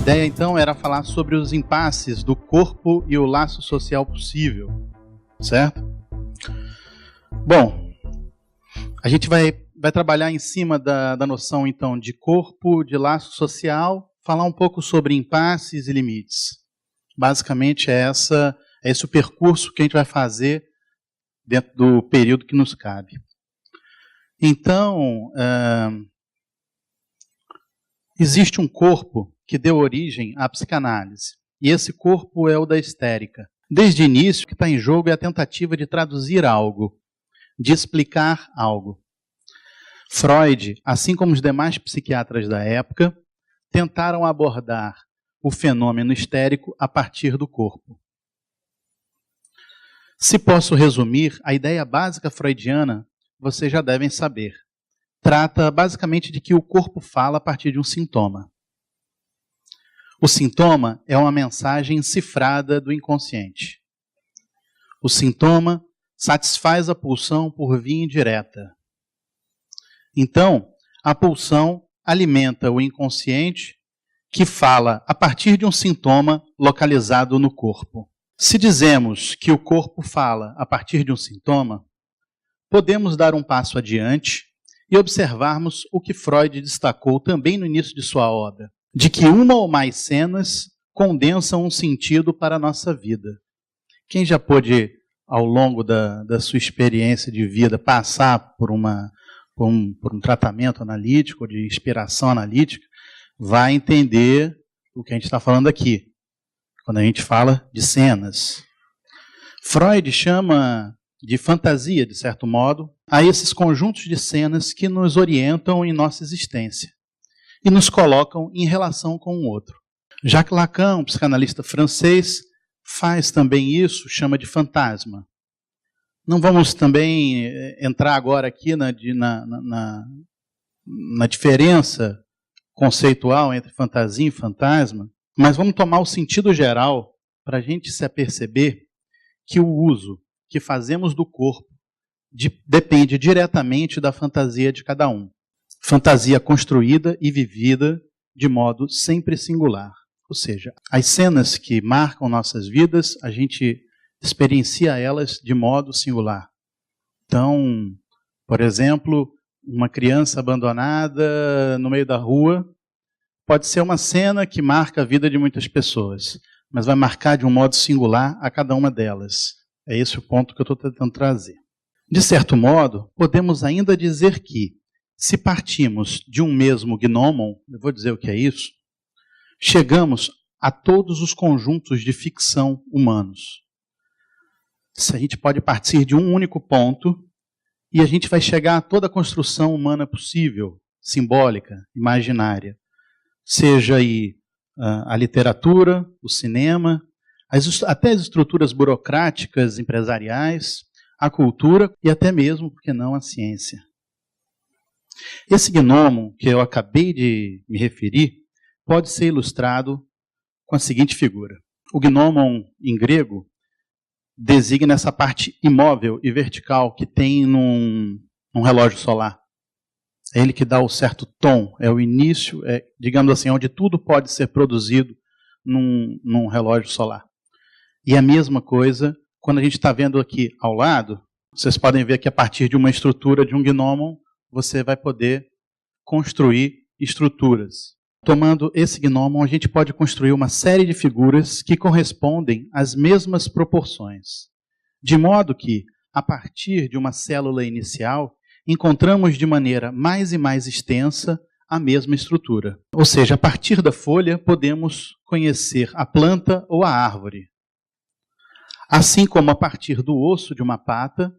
ideia, então, era falar sobre os impasses do corpo e o laço social possível, certo? Bom, a gente vai trabalhar em cima da noção, então, de corpo, de laço social, falar um pouco sobre impasses e limites. Basicamente, é esse o percurso que a gente vai fazer dentro do período que nos cabe. Então, existe um corpo que deu origem à psicanálise. E esse corpo é o da histérica. Desde o início, o que está em jogo é a tentativa de traduzir algo, de explicar algo. Freud, assim como os demais psiquiatras da época, tentaram abordar o fenômeno histérico a partir do corpo. Se posso resumir, a ideia básica freudiana, vocês já devem saber. Trata basicamente de que o corpo fala a partir de um sintoma. O sintoma é uma mensagem cifrada do inconsciente. O sintoma satisfaz a pulsão por via indireta. Então, a pulsão alimenta o inconsciente que fala a partir de um sintoma localizado no corpo. Se dizemos que o corpo fala a partir de um sintoma, podemos dar um passo adiante e observarmos o que Freud destacou também no início de sua obra, de que uma ou mais cenas condensam um sentido para a nossa vida. Quem já pôde, ao longo da sua experiência de vida, passar por um tratamento analítico, de inspiração analítica, vai entender o que a gente está falando aqui, quando a gente fala de cenas. Freud chama de fantasia, de certo modo, a esses conjuntos de cenas que nos orientam em nossa existência e nos colocam em relação com o outro. Jacques Lacan, um psicanalista francês, faz também isso, chama de fantasma. Não vamos também entrar agora aqui na diferença conceitual entre fantasia e fantasma, mas vamos tomar o sentido geral para a gente se aperceber que o uso que fazemos do corpo depende diretamente da fantasia de cada um. Fantasia construída e vivida de modo sempre singular. Ou seja, as cenas que marcam nossas vidas, a gente experiencia elas de modo singular. Então, por exemplo, uma criança abandonada no meio da rua pode ser uma cena que marca a vida de muitas pessoas, mas vai marcar de um modo singular a cada uma delas. É esse o ponto que eu estou tentando trazer. De certo modo, podemos ainda dizer que, se partimos de um mesmo gnomon, eu vou dizer o que é isso, chegamos a todos os conjuntos de ficção humanos. Se a gente pode partir de um único ponto, e a gente vai chegar a toda a construção humana possível, simbólica, imaginária. Seja aí a literatura, o cinema, até as estruturas burocráticas, empresariais, a cultura e até mesmo, por que não, a ciência. Esse gnomo que eu acabei de me referir pode ser ilustrado com a seguinte figura. O gnomon, em grego, designa essa parte imóvel e vertical que tem num relógio solar. É ele que dá o certo tom, é o início, digamos assim, onde tudo pode ser produzido num relógio solar. E a mesma coisa, quando a gente está vendo aqui ao lado, vocês podem ver que a partir de uma estrutura de um gnomon, você vai poder construir estruturas. Tomando esse gnomon, a gente pode construir uma série de figuras que correspondem às mesmas proporções. De modo que, a partir de uma célula inicial, encontramos de maneira mais e mais extensa a mesma estrutura. Ou seja, a partir da folha, podemos conhecer a planta ou a árvore. Assim como a partir do osso de uma pata,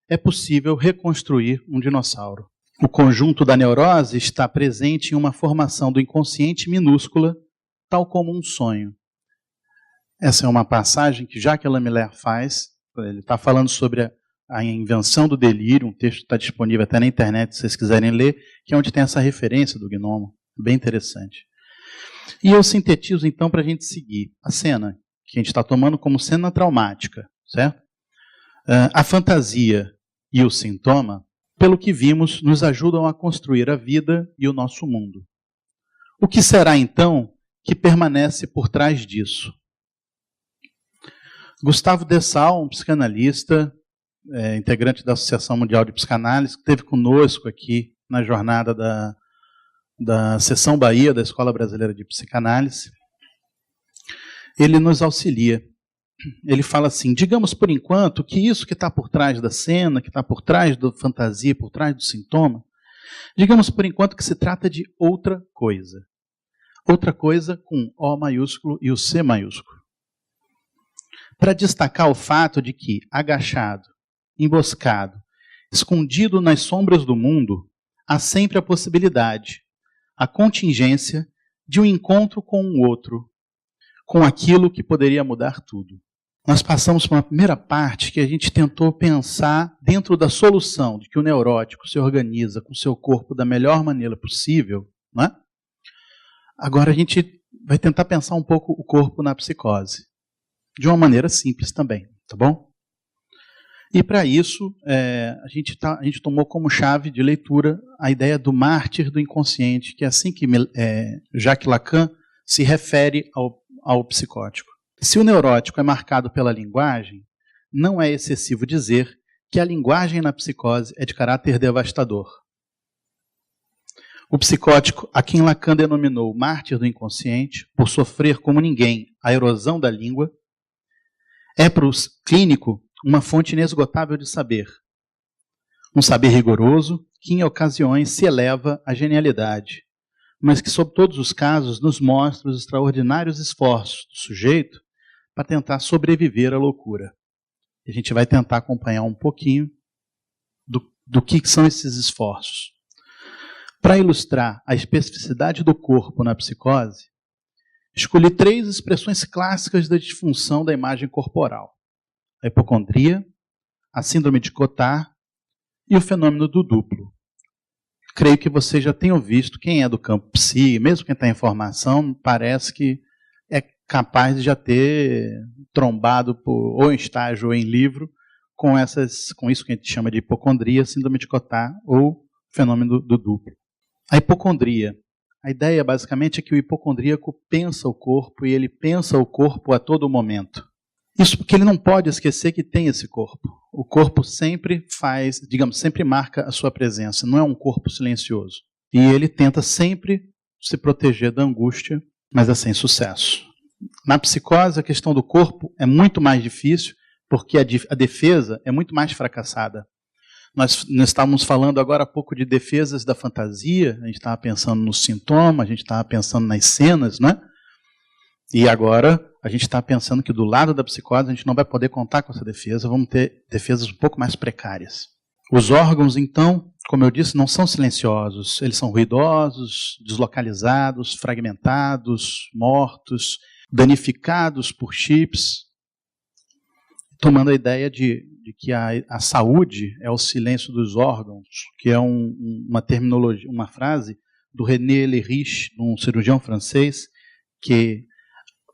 é possível reconstruir um dinossauro. O conjunto da neurose está presente em uma formação do inconsciente minúscula, tal como um sonho. Essa é uma passagem que Jacques Lamelaire faz. Ele está falando sobre a invenção do delírio, um texto que está disponível até na internet, se vocês quiserem ler, que é onde tem essa referência do gnomo. Bem interessante. E eu sintetizo, então, para a gente seguir a cena, que a gente está tomando como cena traumática, certo? A fantasia e o sintoma, pelo que vimos, nos ajudam a construir a vida e o nosso mundo. O que será, então, que permanece por trás disso? Gustavo Dessau, um psicanalista, integrante da Associação Mundial de Psicanálise, que esteve conosco aqui na jornada da Seção Bahia, da Escola Brasileira de Psicanálise, ele nos auxilia. Ele fala assim, digamos por enquanto que isso que está por trás da cena, que está por trás da fantasia, por trás do sintoma, digamos por enquanto que se trata de outra coisa. Outra coisa com O maiúsculo e o C maiúsculo. Para destacar o fato de que, agachado, emboscado, escondido nas sombras do mundo, há sempre a possibilidade, a contingência de um encontro com um outro, com aquilo que poderia mudar tudo. Nós passamos por uma primeira parte que a gente tentou pensar dentro da solução de que o neurótico se organiza com o seu corpo da melhor maneira possível, não é? Agora a gente vai tentar pensar um pouco o corpo na psicose, de uma maneira simples também, tá bom? E para isso, a gente tomou como chave de leitura a ideia do mártir do inconsciente, que é assim que Jacques Lacan se refere ao psicótico. Se o neurótico é marcado pela linguagem, não é excessivo dizer que a linguagem na psicose é de caráter devastador. O psicótico, a quem Lacan denominou mártir do inconsciente, por sofrer como ninguém a erosão da língua, é para o clínico uma fonte inesgotável de saber. Um saber rigoroso que, em ocasiões, se eleva à genialidade, mas que, sob todos os casos, nos mostra os extraordinários esforços do sujeito para tentar sobreviver à loucura. E a gente vai tentar acompanhar um pouquinho do que são esses esforços. Para ilustrar a especificidade do corpo na psicose, escolhi 3 expressões clássicas da disfunção da imagem corporal: a hipocondria, a síndrome de Cotard e o fenômeno do duplo. Creio que vocês já tenham visto, quem é do campo psi, mesmo quem está em formação, parece que é capaz de já ter trombado ou em estágio ou em livro com isso que a gente chama de hipocondria, síndrome de Cotard ou fenômeno do duplo. A hipocondria. A ideia basicamente é que o hipocondríaco pensa o corpo e ele pensa o corpo a todo momento. Isso porque ele não pode esquecer que tem esse corpo. O corpo sempre sempre marca a sua presença, não é um corpo silencioso. E ele tenta sempre se proteger da angústia, mas é sem sucesso. Na psicose, a questão do corpo é muito mais difícil, porque a defesa é muito mais fracassada. Nós estávamos falando agora há pouco de defesas da fantasia, a gente estava pensando no sintoma, a gente estava pensando nas cenas, né? E agora a gente está pensando que do lado da psicose a gente não vai poder contar com essa defesa, vamos ter defesas um pouco mais precárias. Os órgãos, então, como eu disse, não são silenciosos, eles são ruidosos, deslocalizados, fragmentados, mortos, danificados por chips, tomando a ideia de que a saúde é o silêncio dos órgãos, que é uma terminologia, uma frase do René Lerich, um cirurgião francês, que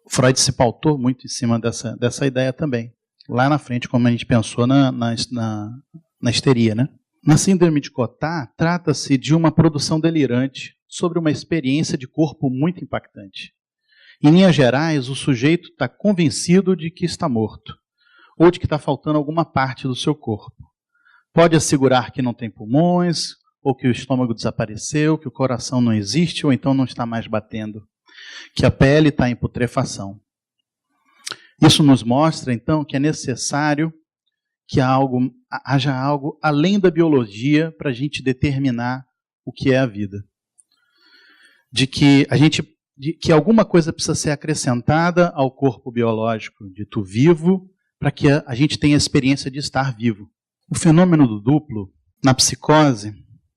Freud se pautou muito em cima dessa ideia também. Lá na frente, como a gente pensou na histeria, né? Na síndrome de Cotard, trata-se de uma produção delirante sobre uma experiência de corpo muito impactante. Em linhas gerais, o sujeito está convencido de que está morto, ou de que está faltando alguma parte do seu corpo. Pode assegurar que não tem pulmões, ou que o estômago desapareceu, que o coração não existe, ou então não está mais batendo, que a pele está em putrefação. Isso nos mostra, então, que é necessário que haja algo além da biologia para a gente determinar o que é a vida. De que alguma coisa precisa ser acrescentada ao corpo biológico dito vivo, para que a gente tenha a experiência de estar vivo. O fenômeno do duplo, na psicose,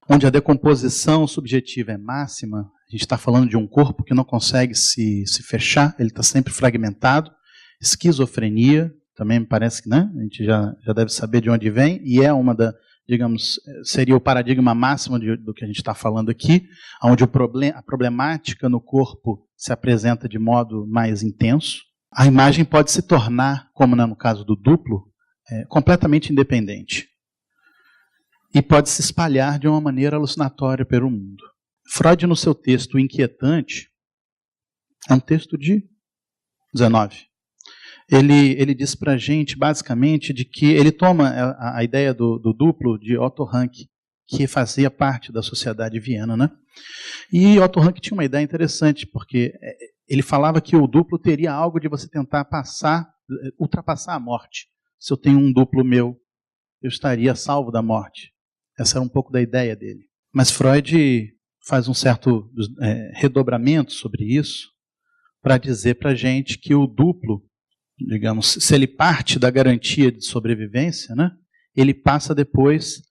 onde a decomposição subjetiva é máxima, a gente está falando de um corpo que não consegue se fechar, ele está sempre fragmentado. Esquizofrenia, também me parece que, né, a gente já deve saber de onde vem, e é seria o paradigma máximo do que a gente está falando aqui, onde a problemática no corpo se apresenta de modo mais intenso. A imagem pode se tornar, como no caso do duplo, completamente independente. E pode se espalhar de uma maneira alucinatória pelo mundo. Freud, no seu texto Inquietante, É um texto de 19. Ele diz para a gente, basicamente, de que ele toma a ideia do duplo de Otto Rank, que fazia parte da sociedade viena, né? E Otto Rank tinha uma ideia interessante, porque ele falava que o duplo teria algo de você tentar ultrapassar a morte. Se eu tenho um duplo meu, eu estaria salvo da morte. Essa era um pouco da ideia dele. Mas Freud faz um certo redobramento sobre isso, para dizer para a gente que o duplo, digamos, se ele parte da garantia de sobrevivência, né, ele passa depois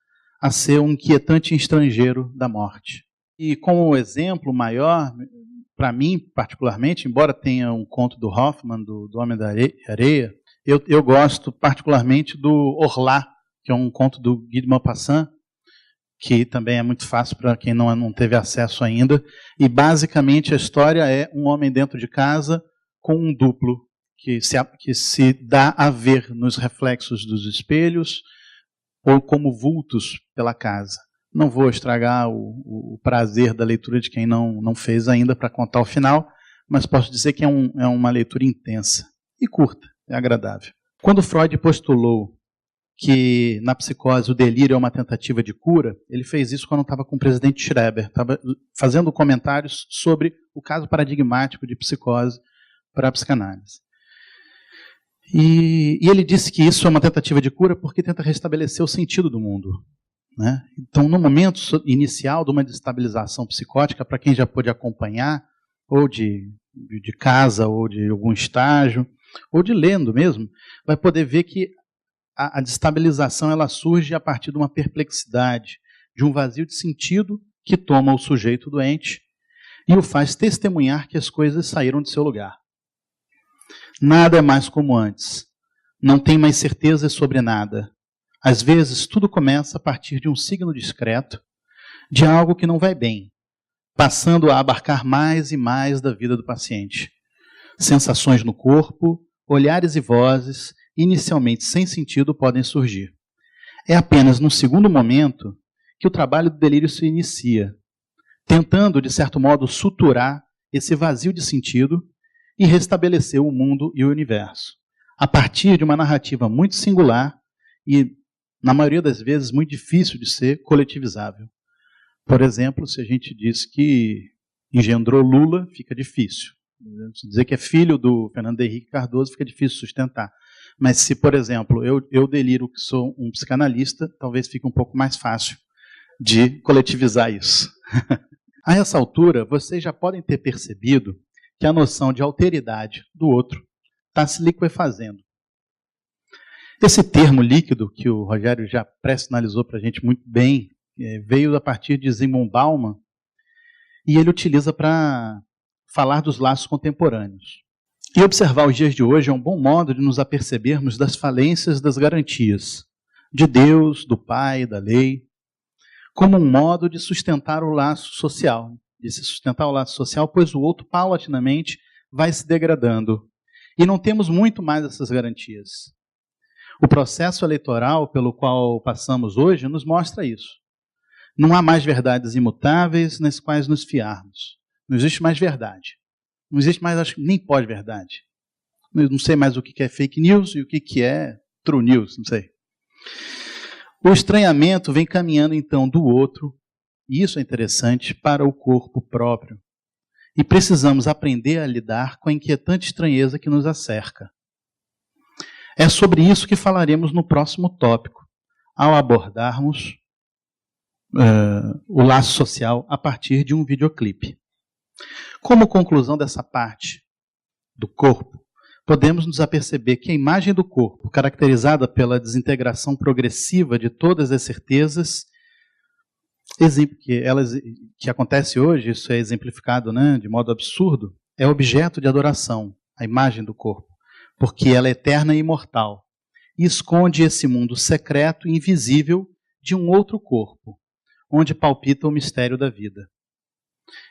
a ser um inquietante estrangeiro da morte. E como exemplo maior, para mim particularmente, embora tenha um conto do Hoffmann, do Homem da Areia, eu gosto particularmente do Orlá, que é um conto do Guy de Maupassant, que também é muito fácil para quem não teve acesso ainda. E basicamente a história é um homem dentro de casa com um duplo que se dá a ver nos reflexos dos espelhos ou como vultos pela casa. Não vou estragar o prazer da leitura de quem não fez ainda para contar o final, mas posso dizer que é uma leitura intensa e curta, é agradável. Quando Freud postulou que na psicose o delírio é uma tentativa de cura, ele fez isso quando estava com o presidente Schreber, estava fazendo comentários sobre o caso paradigmático de psicose para a psicanálise. E ele disse que isso é uma tentativa de cura porque tenta restabelecer o sentido do mundo, né? Então, no momento inicial de uma destabilização psicótica, para quem já pôde acompanhar, ou de casa, ou de algum estágio, ou de lendo mesmo, vai poder ver que a destabilização ela surge a partir de uma perplexidade, de um vazio de sentido que toma o sujeito doente e o faz testemunhar que as coisas saíram de seu lugar. Nada é mais como antes. Não tem mais certeza sobre nada. Às vezes, tudo começa a partir de um signo discreto, de algo que não vai bem, passando a abarcar mais e mais da vida do paciente. Sensações no corpo, olhares e vozes, inicialmente sem sentido, podem surgir. É apenas num segundo momento que o trabalho do delírio se inicia, tentando, de certo modo, suturar esse vazio de sentido e restabelecer o mundo e o universo, a partir de uma narrativa muito singular e, na maioria das vezes, muito difícil de ser coletivizável. Por exemplo, se a gente diz que engendrou Lula, fica difícil. Se dizer que é filho do Fernando Henrique Cardoso, fica difícil sustentar. Mas se, por exemplo, eu deliro que sou um psicanalista, talvez fique um pouco mais fácil de coletivizar isso. A essa altura, vocês já podem ter percebido que a noção de alteridade do outro está se liquefazendo. Esse termo líquido, que o Rogério já pré-sinalizou para a gente muito bem, veio a partir de Zygmunt Bauman, e ele utiliza para falar dos laços contemporâneos. E observar os dias de hoje é um bom modo de nos apercebermos das falências das garantias, de Deus, do Pai, da lei, como um modo de sustentar o laço social, pois o outro, paulatinamente, vai se degradando. E não temos muito mais essas garantias. O processo eleitoral pelo qual passamos hoje nos mostra isso. Não há mais verdades imutáveis nas quais nos fiarmos. Não existe mais verdade. Não existe mais, acho que nem pós-verdade. Não sei mais o que é fake news e o que é true news, não sei. O estranhamento vem caminhando, então, do outro, e isso é interessante, para o corpo próprio. E precisamos aprender a lidar com a inquietante estranheza que nos acerca. É sobre isso que falaremos no próximo tópico, ao abordarmos o laço social a partir de um videoclipe. Como conclusão dessa parte do corpo, podemos nos aperceber que a imagem do corpo, caracterizada pela desintegração progressiva de todas as certezas, que acontece hoje, isso é exemplificado, né, de modo absurdo, é objeto de adoração, a imagem do corpo, porque ela é eterna e imortal, e esconde esse mundo secreto e invisível de um outro corpo, onde palpita o mistério da vida.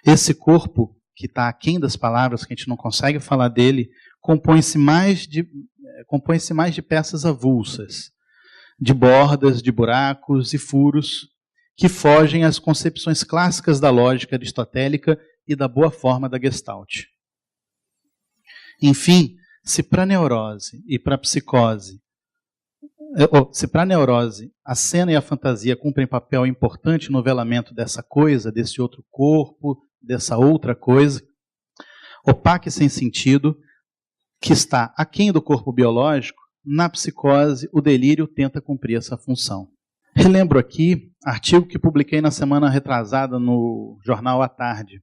Esse corpo, que está aquém das palavras, que a gente não consegue falar dele, compõe-se mais de peças avulsas, de bordas, de buracos e furos, que fogem às concepções clássicas da lógica aristotélica e da boa forma da Gestalt. Enfim, se para a neurose e para a psicose, se para a neurose a cena e a fantasia cumprem papel importante no velamento dessa coisa, desse outro corpo, dessa outra coisa, opaca e sem sentido, que está aquém do corpo biológico, na psicose o delírio tenta cumprir essa função. Relembro aqui artigo que publiquei na semana retrasada no jornal à tarde.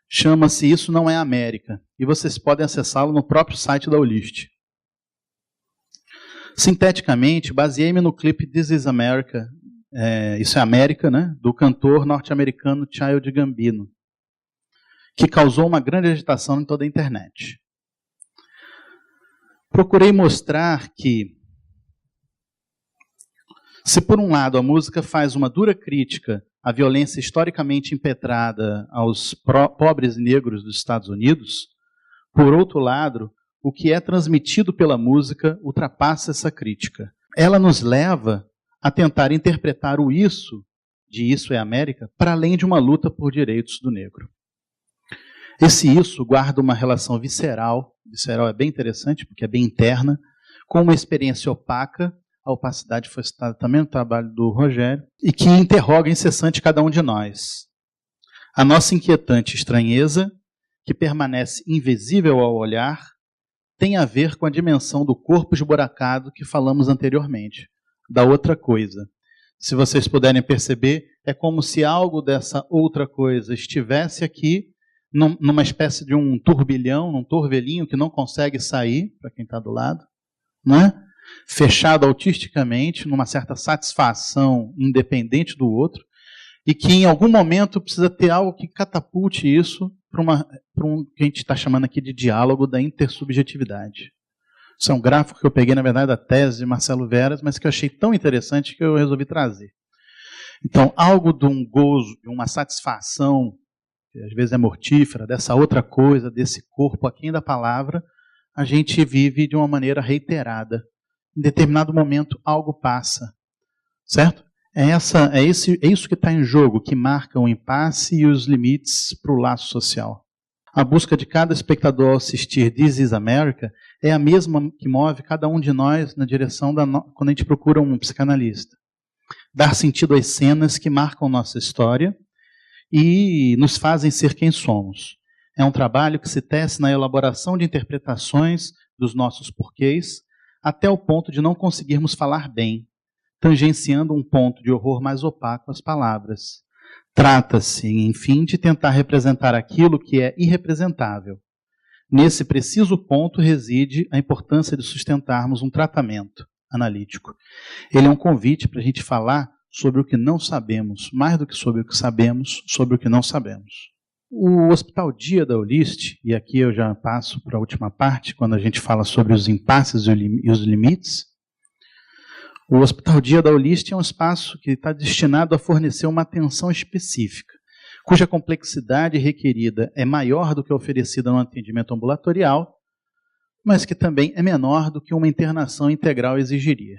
Chama-se Isso Não é América, e vocês podem acessá-lo no próprio site da Ulyst. Sinteticamente, baseei-me no clipe This Is America, Isso é América, né, do cantor norte-americano Childish Gambino, que causou uma grande agitação em toda a internet. Procurei mostrar que, se por um lado a música faz uma dura crítica à violência historicamente impetrada aos pobres negros dos Estados Unidos, por outro lado, o que é transmitido pela música ultrapassa essa crítica. Ela nos leva a tentar interpretar o isso, de Isso é América, para além de uma luta por direitos do negro. Esse isso guarda uma relação visceral é bem interessante, porque é bem interna, com uma experiência opaca, a opacidade foi citada também no trabalho do Rogério, e que interroga incessante cada um de nós. A nossa inquietante estranheza, que permanece invisível ao olhar, tem a ver com a dimensão do corpo esburacado que falamos anteriormente, da outra coisa. Se vocês puderem perceber, é como se algo dessa outra coisa estivesse aqui, numa espécie de um turbilhão, num torvelinho que não consegue sair, para quem está do lado, né? Fechado autisticamente, numa certa satisfação independente do outro, e que em algum momento precisa ter algo que catapulte isso para um que a gente está chamando aqui de diálogo da intersubjetividade. Isso é um gráfico que eu peguei, na verdade, da tese de Marcelo Veras, mas que eu achei tão interessante que eu resolvi trazer. Então, algo de um gozo, de uma satisfação, que às vezes é mortífera, dessa outra coisa, desse corpo aquém da palavra, a gente vive de uma maneira reiterada. Em determinado momento, algo passa. Certo? É isso que está em jogo, que marca o impasse e os limites para o laço social. A busca de cada espectador ao assistir This Is America é a mesma que move cada um de nós na direção quando a gente procura um psicanalista. Dar sentido às cenas que marcam nossa história e nos fazem ser quem somos. É um trabalho que se tece na elaboração de interpretações dos nossos porquês, até o ponto de não conseguirmos falar bem, tangenciando um ponto de horror mais opaco às palavras. Trata-se, enfim, de tentar representar aquilo que é irrepresentável. Nesse preciso ponto reside a importância de sustentarmos um tratamento analítico. Ele é um convite para a gente falar sobre o que não sabemos, mais do que sobre o que sabemos, sobre o que não sabemos. O Hospital Dia da Ulyst, e aqui eu já passo para a última parte, quando a gente fala sobre os impasses e os limites, o Hospital Dia da Ulyst é um espaço que está destinado a fornecer uma atenção específica, cuja complexidade requerida é maior do que oferecida no atendimento ambulatorial, mas que também é menor do que uma internação integral exigiria.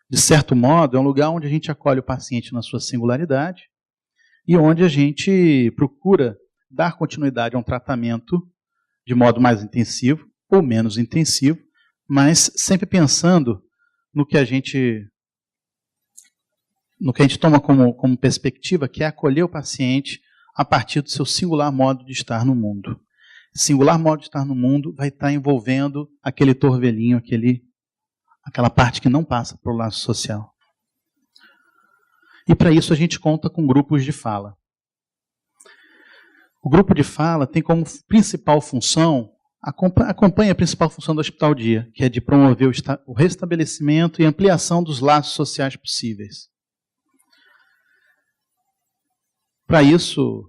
De certo modo, é um lugar onde a gente acolhe o paciente na sua singularidade e onde a gente procura dar continuidade a um tratamento de modo mais intensivo ou menos intensivo, mas sempre pensando no que a gente toma como perspectiva, que é acolher o paciente a partir do seu singular modo de estar no mundo. Singular modo de estar no mundo vai estar envolvendo aquele torvelinho, aquela parte que não passa para o laço social. E para isso a gente conta com grupos de fala. O grupo de fala tem como principal função, acompanha a principal função do Hospital Dia, que é de promover o restabelecimento e ampliação dos laços sociais possíveis. Para isso,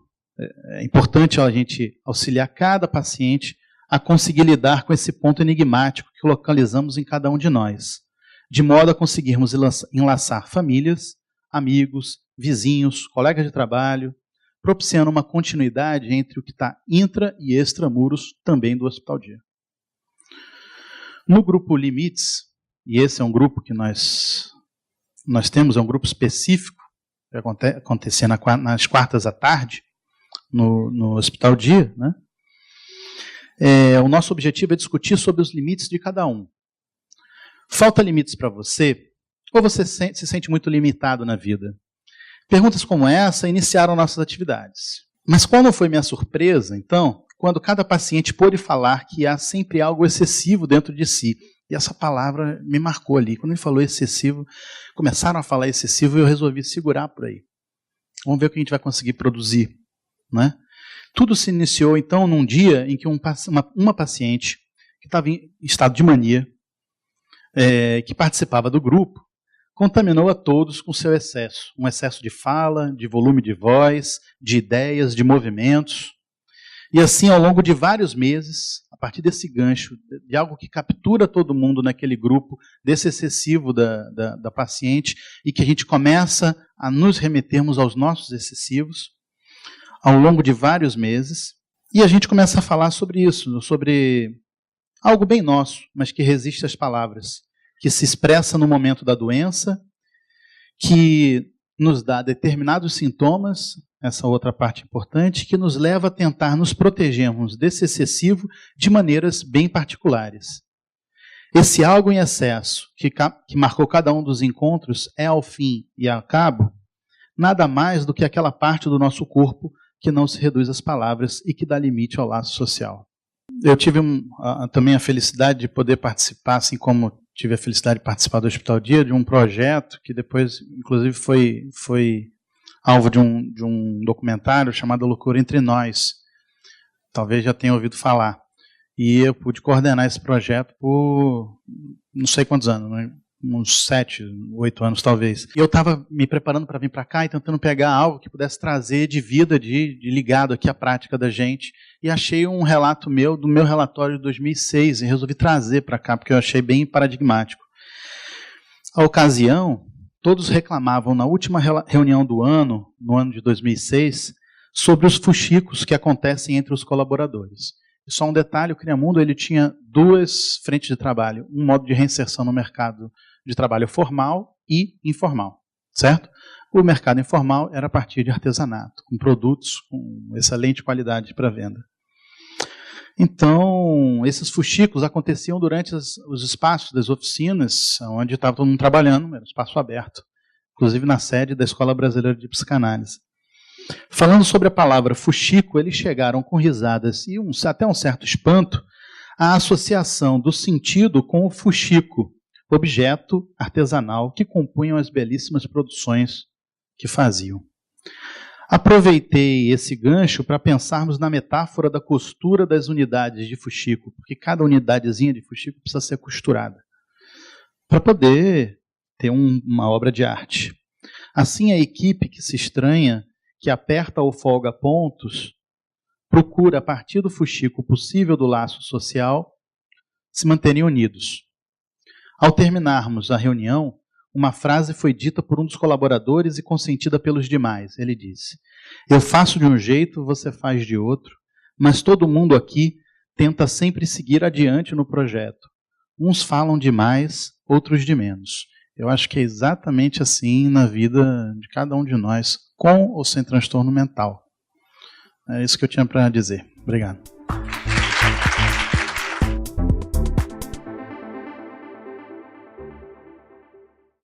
é importante a gente auxiliar cada paciente a conseguir lidar com esse ponto enigmático que localizamos em cada um de nós, de modo a conseguirmos enlaçar famílias, amigos, vizinhos, colegas de trabalho, propiciando uma continuidade entre o que está intra e extramuros também do Hospital Dia. No grupo Limites, e esse é um grupo que nós temos, é um grupo específico, que vai acontecer nas quartas à tarde, no Hospital Dia, né? O nosso objetivo é discutir sobre os limites de cada um. Falta limites para você? Ou você se sente muito limitado na vida? Perguntas como essa iniciaram nossas atividades. Mas qual não foi minha surpresa, então, quando cada paciente pôde falar que há sempre algo excessivo dentro de si? E essa palavra me marcou ali. Quando ele falou excessivo, começaram a falar excessivo e eu resolvi segurar por aí. Vamos ver o que a gente vai conseguir produzir, né? Tudo se iniciou, então, num dia em que uma paciente que estava em estado de mania, que participava do grupo, contaminou a todos com seu excesso. Um excesso de fala, de volume de voz, de ideias, de movimentos. E assim, ao longo de vários meses, a partir desse gancho, de algo que captura todo mundo naquele grupo, desse excessivo da paciente, e que a gente começa a nos remetermos aos nossos excessivos, ao longo de vários meses, e a gente começa a falar sobre isso, sobre algo bem nosso, mas que resiste às palavras, que se expressa no momento da doença, que nos dá determinados sintomas, essa outra parte importante, que nos leva a tentar nos protegermos desse excessivo de maneiras bem particulares. Esse algo em excesso, que marcou cada um dos encontros, é ao fim e ao cabo, nada mais do que aquela parte do nosso corpo que não se reduz às palavras e que dá limite ao laço social. Eu tive também a felicidade de poder participar, assim como tive a felicidade de participar do Hospital Dia, de um projeto que depois, inclusive, foi alvo de um documentário chamado Loucura Entre Nós. Talvez já tenha ouvido falar. E eu pude coordenar esse projeto por não sei quantos anos, né? Uns 7, 8 anos talvez. E eu estava me preparando para vir para cá e tentando pegar algo que pudesse trazer de vida, de ligado aqui à prática da gente. E achei um relato do meu relatório de 2006, e resolvi trazer para cá, porque eu achei bem paradigmático. A ocasião, todos reclamavam na última reunião do ano, no ano de 2006, sobre os fuxicos que acontecem entre os colaboradores. E só um detalhe, o Criamundo ele tinha 2 frentes de trabalho, um modo de reinserção no mercado de trabalho formal e informal, certo? O mercado informal era a partir de artesanato, com produtos com excelente qualidade para venda. Então, esses fuxicos aconteciam durante os espaços das oficinas, onde estava todo mundo trabalhando, era um espaço aberto, inclusive na sede da Escola Brasileira de Psicanálise. Falando sobre a palavra fuxico, eles chegaram com risadas e até um certo espanto à associação do sentido com o fuxico, objeto artesanal que compunham as belíssimas produções que faziam. Aproveitei esse gancho para pensarmos na metáfora da costura das unidades de fuxico, porque cada unidadezinha de fuxico precisa ser costurada para poder ter uma obra de arte. Assim, a equipe que se estranha, que aperta ou folga pontos, procura, a partir do fuxico possível do laço social, se manterem unidos. Ao terminarmos a reunião, uma frase foi dita por um dos colaboradores e consentida pelos demais. Ele disse: "Eu faço de um jeito, você faz de outro, mas todo mundo aqui tenta sempre seguir adiante no projeto. Uns falam de mais, outros de menos." Eu acho que é exatamente assim na vida de cada um de nós, com ou sem transtorno mental. É isso que eu tinha para dizer. Obrigado.